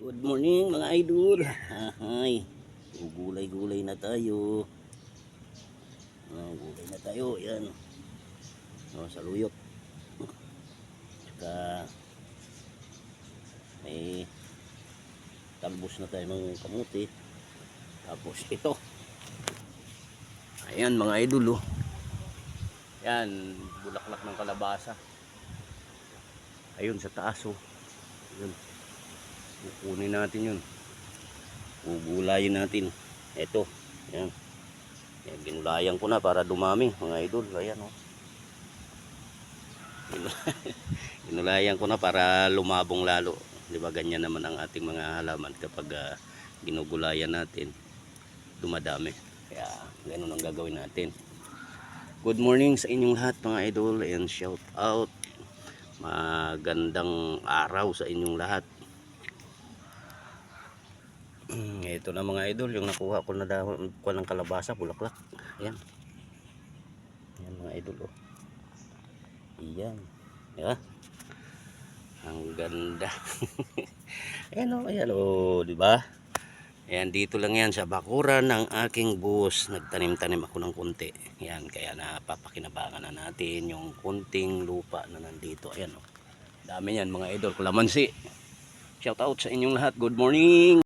Good morning mga idol. Ay, gulay-gulay na tayo. Gulay na tayo. Yan. Saluyot. Tsaka may talbos na tayo ng kamuti. Tapos ito. Ayan mga idol. Yan, bulaklak ng kalabasa. Ayun sa taas. Ayun. Kukunin natin yun. Gugulayin natin. Ito. Yan. Yan, ginulayan ko na para dumami mga idol. Ayan Ginulayan ko na para lumabong lalo. Di ba ganyan naman ang ating mga halaman kapag ginugulayan natin, dumadami. Kaya ganun ang gagawin natin. Good morning sa inyong lahat mga idol, and shout out. Magandang araw sa inyong lahat. Ito na mga idol, yung nakuha ko na dahon ko ng kalabasa, bulaklak. Ayan. Ayan mga idol. Ayan. Yeah. Ang ganda. Ayan di ba? Ayan, dito lang yan sa bakuran ng aking bus. Nagtanim-tanim ako ng kunti. Ayan, kaya napapakinabangan na natin yung kunting lupa na nandito. Ayan Dami yan mga idol, kalamansi. Shout out sa inyong lahat. Good morning.